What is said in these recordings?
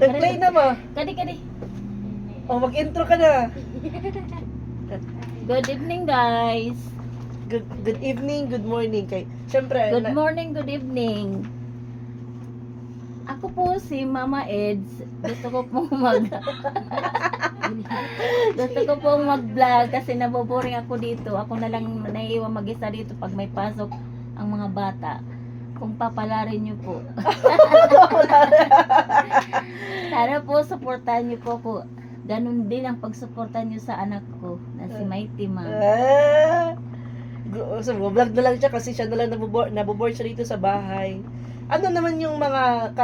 Nag-play na mo. Kadi. O, mag-intro ka na. Good evening, guys. Good evening, good morning. Siyempre, Good morning, good evening. Ako po si Mama Eds. Gusto ko pong mag-vlog kasi naboboring ako dito. Ako na lang naiiwan mag-isa dito pag may pasok ang mga bata. Kung papalarin niyo po. Sana po supportahan niyo po ko. Ganun din ang pagsuportahan niyo sa anak ko na si Mighty Ma. So, vlog na lang siya kasi siya na lang naboboard siya dito sa bahay. Ano naman yung mga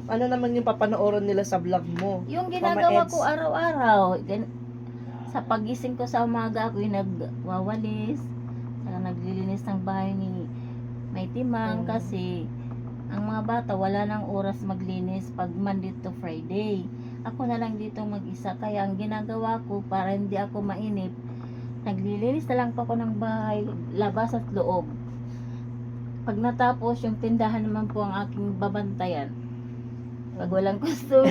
ano naman yung papanoorin nila sa vlog mo? Yung Mama ginagawa Eds? ko araw-araw, sa pagising ko sa umaga ako yung nagwawalis, saka naglilinis ng bahay ni Mighty Mang kasi ang mga bata wala nang oras maglinis pag Monday to Friday. Ako na lang dito mag-isa, kaya ang ginagawa ko para hindi ako mainip, naglilinis na lang po ako ng bahay, labas at loob. Pag natapos, yung tindahan naman po ang aking babantayan. Pag walang customer.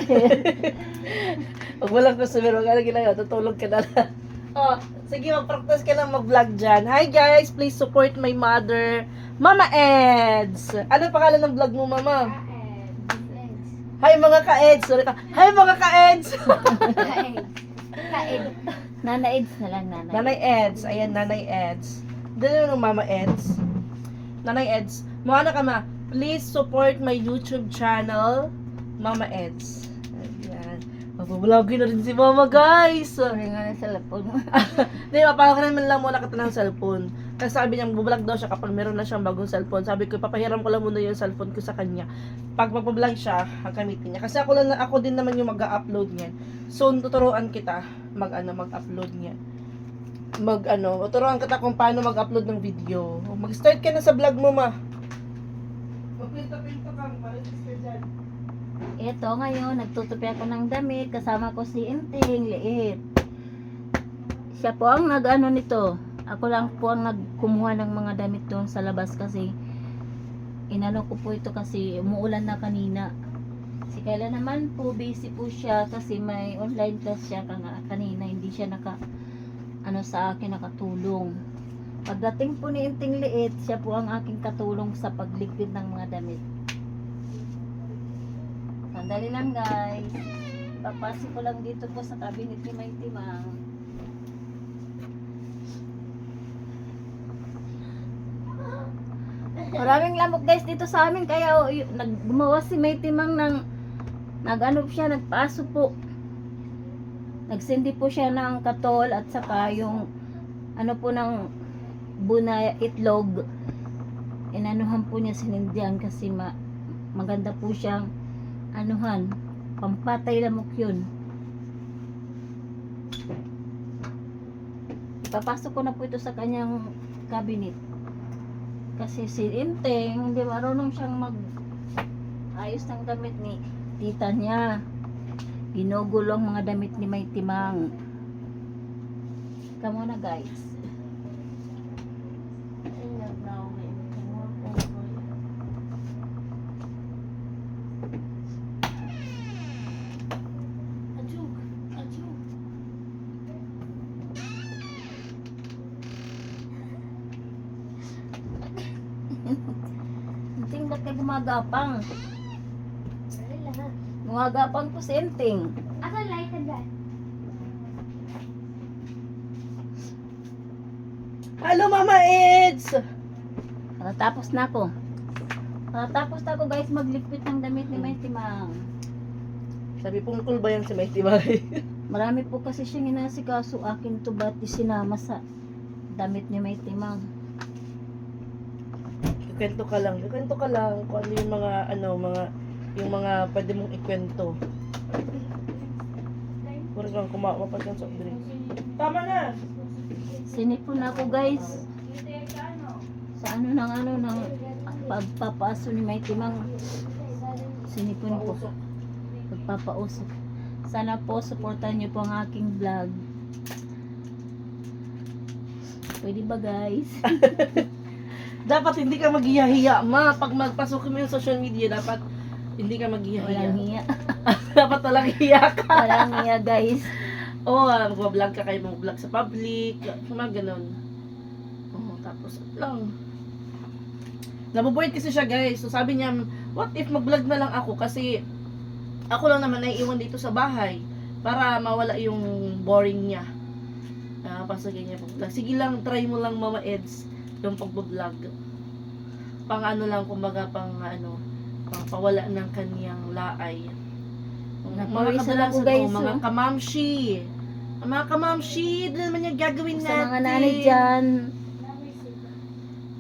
Pag walang customer, wag ka na ginagawa, tutulog ka na lang. Oh, sige, mag-practice ka lang mag-vlog dyan. Hi guys, please support my mother, Mama Eds. Ano pangalan ng vlog mo, Mama? Hi mga ka-Eds. Sorry ka. Hi mga ka-Eds. Nana Eds na lang, Nana. Nanay Eds. Ayan, Nanay Eds. Dito yung Mama Eds. Nanay Eds. Mukha ka ma. Please support my YouTube channel, Mama Eds. Ayan. Magbablogin na rin si Mama, guys. Sorry nga na sa lapon mo. Di ba, papakirin lang muna kita ng cellphone. Kasi sabi niya, magbablog daw siya kapag meron na siyang bagong cellphone. Sabi ko, papahiram ko lang muna yung cellphone ko sa kanya. Pag magbablog siya, ang gamitin niya. Kasi ako din naman yung mag-upload niyan. So, tuturuan kita mag-upload niyan. Tuturuan kita kung paano mag-upload ng video. Mag-start ka na sa vlog mo, ma. Magpinto-pinto ka, marisiste dyan. Ito ngayon, nagtutupi ako ng damit. Kasama ko si Inting, liit. Siya po ang nag-ano nito. Ako lang po ang nagkumuha ng mga damit doon sa labas kasi inano ko po ito kasi umuulan na kanina. Si Kayla naman po, busy po siya kasi may online class siya kanina. Hindi siya sa akin nakatulong. Pagdating po ni Inting liit, siya po ang aking katulong sa pagligpit ng mga damit. Sandali lang guys. Papasok ko lang dito po sa cabinet ni Mighty Mang. Maraming lamok guys dito sa amin kaya gumawa si Mighty Mang ng nagpaso po. Nagsindi po siya ng katol at saka yung ng buna itlog. Inanuhan po niya sinindihan kasi maganda po siyang pampatay lamok yun. Ipapasok ko na po ito sa kanyang cabinet. Kasi si Inteng, hindi marunong siyang ayos ng damit ni tita niya. Ginugulong mga damit ni Mighty Mang. Come on na guys. Inting, ba't ka gumagapang? Gumagapang po si Inting. Asan light na dyan? Hello, Mama Eds! Natapos na ako. Guys magligpit ng damit ni Mighty Mang. Sabi, pungkol ba yan si Mighty Mari? Marami po kasi siyang inasikaso, akin to ba't isinama sa damit ni Mighty Mang. Ikwento ka lang kung ano yung mga pwede mong ikwento. Puro kang kumawapat ng soft drinks. Tama na! Sinipon ako guys. Sa ng pagpapaso ni Mighty Mang. Sinipon ko. Pagpapausok. Sana po supportan niyo po ang aking vlog. Pwede ba guys? Dapat hindi ka maghihiya, ma. Pag magpasok mo yung social media, dapat hindi ka Walang maghihiya. hiya. Dapat talaga hiya ka. Walang hiya, guys. Oo, mag-vlog ka kayo, mag-vlog sa public, mga ganun. Oo, tapos lang. Nabuboyd kasi siya, guys. So sabi niya, what if mag-vlog na lang ako kasi ako lang naman naiiwan dito sa bahay para mawala yung boring niya. Pasagay niya pag-vlog. Sige lang, try mo lang, Mama Eds, yung pag-vlog. Pang ano lang, kumbaga pang ano, pang pawala ng kaniyang laay. Napawisan ako, guys, mga oh. kamamshi. Mga kamamshi, doon naman yung gagawin natin. Sa mga nanay dyan,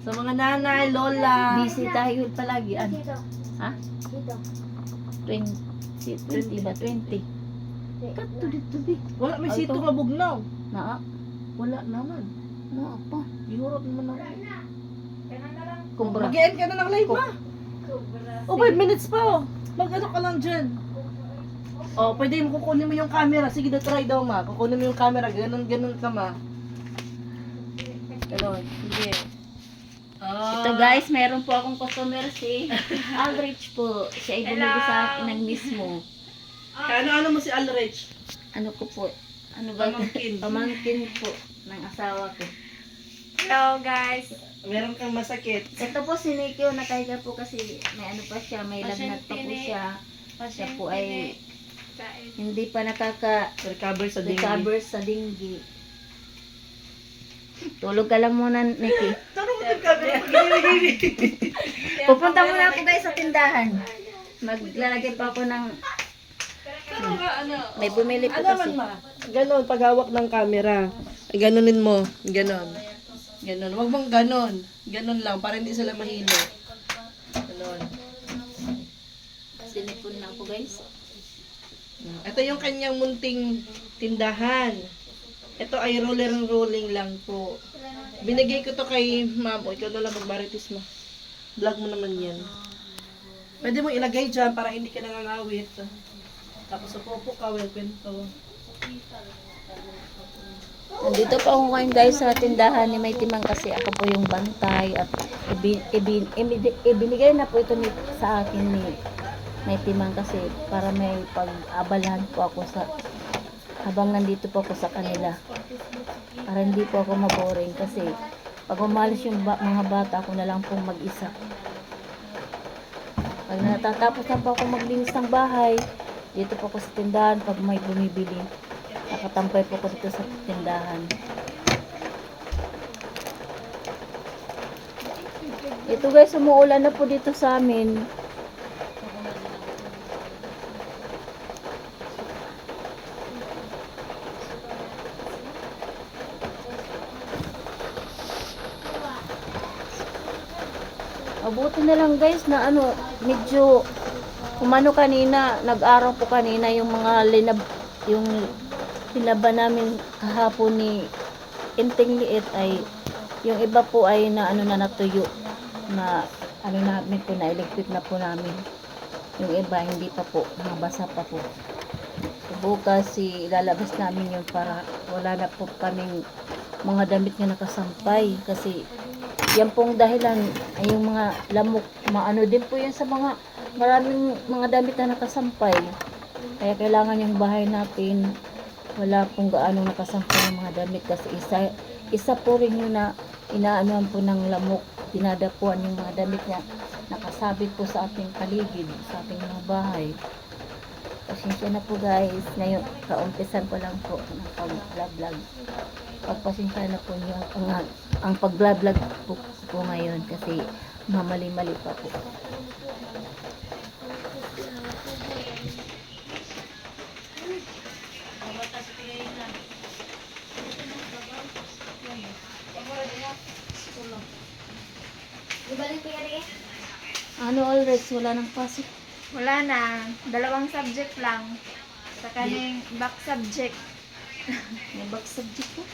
Sa mga nanay, lola. busy tayo palagi. Ano? Ha? 20 ba? 20. Kat to dito, di. Wala may Alto. sito nga bugnaw. Naa. Wala naman. Naa pa. Ihurot naman ako. Kumbra. Mag-end ka na ng live, ma. Oh, 5 minutes pa, oh. Mag-ano ka lang dyan. Oh, pwede mo kukunin mo yung camera. Sige, try daw, ma. Kukunin mo yung camera. Ganun ka, ma. Ganun. Sige. Ito guys, meron po akong customer si Aldrich po. Siya ay bumili sa akin ng mismo. Ano mo si Alrich? Ano ko po? Ano ba? Pamangkin. Pamangkin po ng asawa ko. Hello guys. Meron kang masakit. Ito po si Nikyo, nakahiga po kasi may ano pa siya, may lagnat pa po siya. Siya po ay hindi pa Recover sa dengue. recover sa dengue. Tulog ka lang muna, Nikki. Tanong mo recover. Pupunta muna ako guys sa tindahan. Maglalagay pa ako ng... May bumili po Ano man, kasi. ma? Ganon, paghawak ng camera. Ganonin mo. Ganon. Ganon. Huwag mong ganon. Ganon lang, para hindi sila mahilo. Ganon. Sinipon na ako guys. Ito yung kanyang munting tindahan. Ito ay roller and rolling lang po. Binigay ko to kay ma'am. O, ikaw na lang magbaritis mo. Vlog mo naman yan. Pwede mo ilagay dyan para hindi ka nangangawit. Tapos upo ka, well, kwento. Nandito po ako ngayon guys sa tindahan ni May Timang kasi ako po yung bantay at ibinigay na po ito sa akin ni May Timang kasi para may pag-abalahan po ako sa habang nandito po ako sa kanila para hindi po ako maboring kasi pag umalis yung mga bata ako na lang pong mag-isa. Pag natatapos na po ako maglinis ng bahay, dito po ako sa tindahan pag may bumibili. Nakatampay po ako dito sa tindahan. Ito guys, umuulan na po dito sa amin. Mabuti na lang guys na ano, medyo umano kanina, nag-araw po kanina yung mga yung linaban namin kahapon ni Inting Liit ay yung iba po ay na ano na natuyo na ano namin po na electric na po namin. Yung iba hindi pa po, nabasa pa po. So, bukas ilalabas namin yun para wala na po kaming mga damit na nakasampay kasi yan pong dahilan ay yung mga lamok, maano din po yan sa mga maraming mga damit na nakasampay. Kaya kailangan yung bahay natin wala pong gaano nakasampay ng mga damit kasi isa po rin yun na inaanuhan po ng lamok, dinadapuan yung mga damit na nakasabit po sa ating paligid, sa ating mga bahay. Pasensya na po guys, ngayon kaumpisan ko lang po ng pag-vlog. Pagpasensya na po niyo ang pag-vlog po ngayon kasi mamali-mali pa po. Ano always, wala nang pasok. Wala na. 2 subject lang. Sa kaning back subject. May back subject po.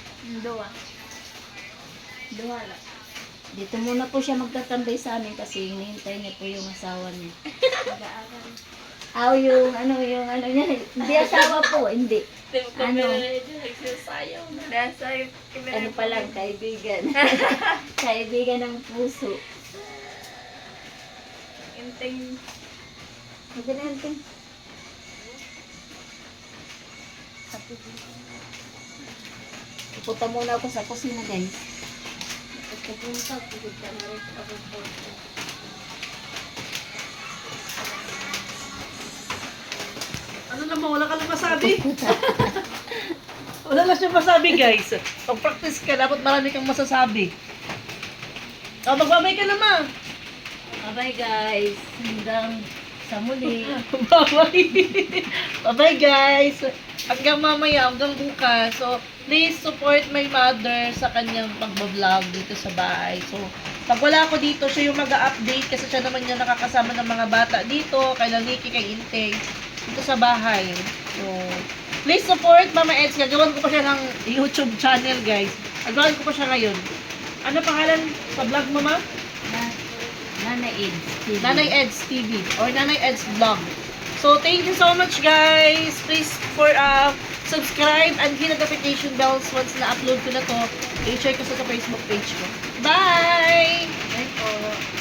Duwa. Duwa lang. Dito muna po siya magtatambay sa amin kasi hinihintay niya po yung asawa niya. Yung ano niya, hindi asawa po, hindi. Ano, Nasa ano pa lang, kaibigan. Kaibigan ng puso. Inting. Magandang. Pupunta muna ako sa kusina, guys. Pupunta, pupunta na rin ako po. Ano naman, wala ka lang masabi. Wala lang siya masabi, guys. Pag-practice ka, dapat marami kang masasabi. O, magbabay ka naman. Bye guys. Hanggang sa muli. Bye-bye. Bye-bye, guys. Hanggang mamaya, hanggang bukas. So, please support my mother sa kanyang pagbablog dito sa bahay. So, pag wala ako dito, siya yung mag-update kasi siya naman yung nakakasama ng mga bata dito, kay Laliki, kay Inteng, dito sa bahay. So, please support Mama Eds. Gagawan ko pa siya ng YouTube channel, guys. Gagawan ko pa siya ngayon. Ano pangalan sa vlog mo, Ma? Nanay Eds TV. Nanay Eds TV or Nanay Eds Vlog. So, thank you so much, guys. Please subscribe and hit notification bells once na-upload ko na to. I-share ko sa Facebook page ko. Bye! Bye po.